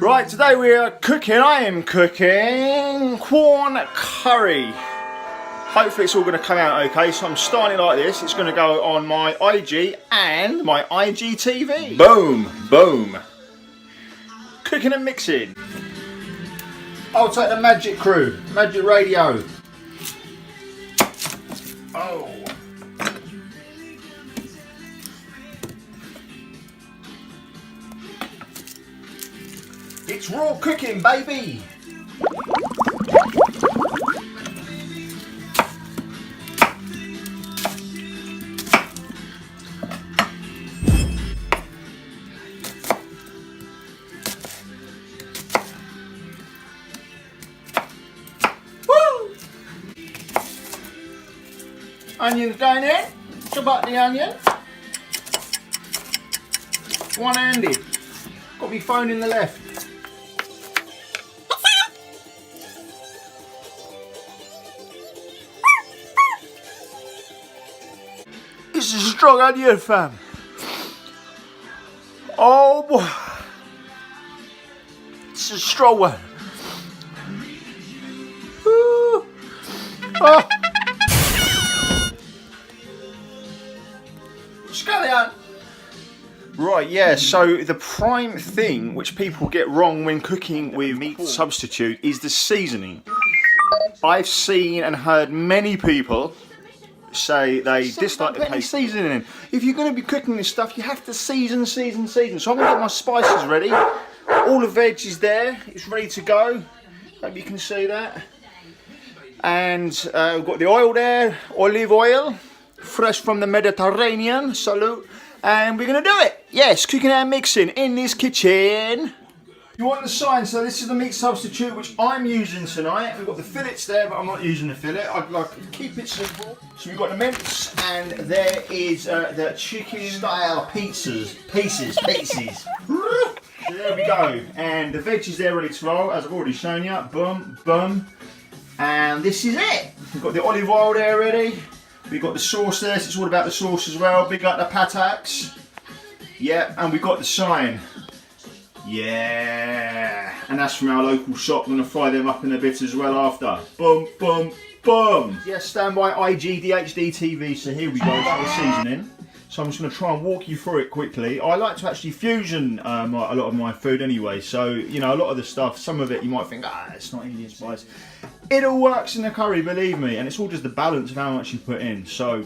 Right, today we are cooking, I am cooking corn curry. Hopefully it's all going to come out okay, so I'm starting like this. It's going to go on my IG and my IGTV. Boom, boom. Cooking and mixing. I'll take the Magic Crew, Magic Radio. Oh. It's raw cooking, baby. Woo! Onions going in. Chop up the onion. One-handed. Got me phone in the left. It's a strong onion, fam. Oh boy. It's a strong one. Ooh. Oh. Scallion. Right, yeah, so the prime thing which people get wrong when cooking with meat substitute is the seasoning. I've seen and heard many people say they dislike the seasoning in. If you're going to be cooking this stuff, you have to season. So I'm going to get my spices ready. All the veg is there. It's ready to go. Hope you can see that. And we've got the oil there, olive oil, fresh from the Mediterranean. Salute. And we're going to do it. Yes, cooking and mixing in this kitchen. You want the sign, so this is the meat substitute which I'm using tonight. We've got the fillets there, but I'm not using the fillet. I'd like to keep it simple. So we've got the mince, and there is the chicken style pieces. So there we go. And the veg is there ready to roll, as I've already shown you. Boom, boom. And this is it. We've got the olive oil there ready. We've got the sauce there, so it's all about the sauce as well. Big up the patates. Yeah, and we've got the sign. Yeah, and that's from our local shop. I'm going to fry them up in a bit as well after. Boom, boom, boom. Yes, stand by IG DHD TV. So here we go, so the seasoning. So I'm just going to try and walk you through it quickly. I like to actually fusion a lot of my food anyway. So, you know, a lot of the stuff, some of it you might think, it's not Indian spice. It all works in the curry, believe me. And it's all just the balance of how much you put in. So,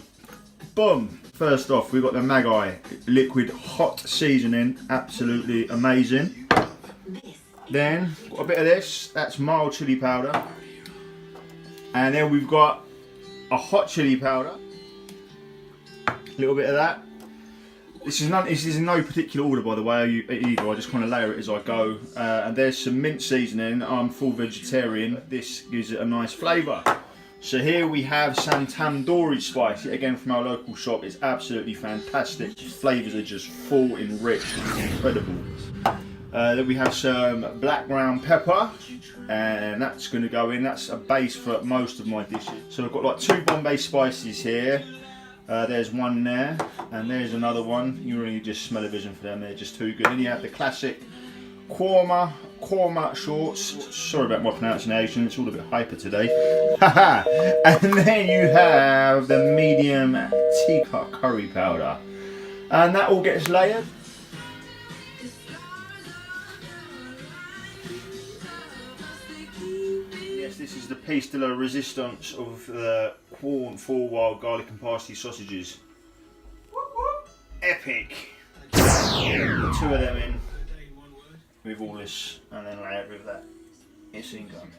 boom. First off, we've got the Magi liquid hot seasoning, absolutely amazing. Then, got a bit of this, that's mild chili powder. And then we've got a hot chili powder. A little bit of that. This is in no particular order, by the way, either. I just kind of layer it as I go. And there's some mint seasoning. I'm full vegetarian. This gives it a nice flavour. So here we have some tandoori spice, yet again from our local shop. It's absolutely fantastic. The flavours are just full and rich, it's incredible. Then we have some black ground pepper, and that's going to go in. That's a base for most of my dishes. So I've got like 2 Bombay spices here. There's one there, and there's another one. You really just smell a vision for them, they're just too good. Then you have the classic Korma shorts. Sorry about my pronunciation, it's all a bit hyper today. And then you have the medium teacup curry powder. And that all gets layered. Yes, this is the piece de la resistance of the corn 4 wild garlic and parsley sausages. Epic. 2 of them in. With all this, and then layer it with that. It's income.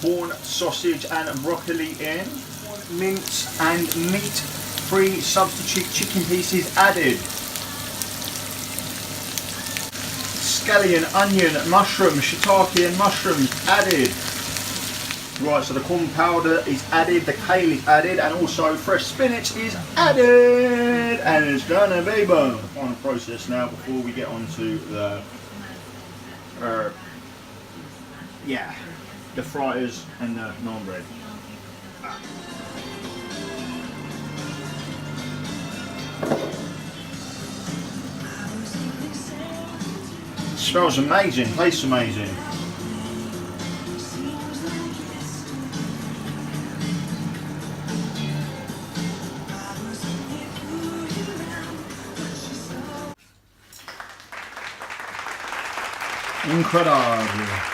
Corn, sausage, and broccoli in. Mince and meat-free substitute chicken pieces added. Scallion, onion, mushroom, shiitake, and mushrooms added. Right, so the corn powder is added, the kale is added, and also fresh spinach is added, and it's gonna be boom. Final process now before we get on to the fryers and the naan bread. Smells amazing, tastes amazing. Incredible.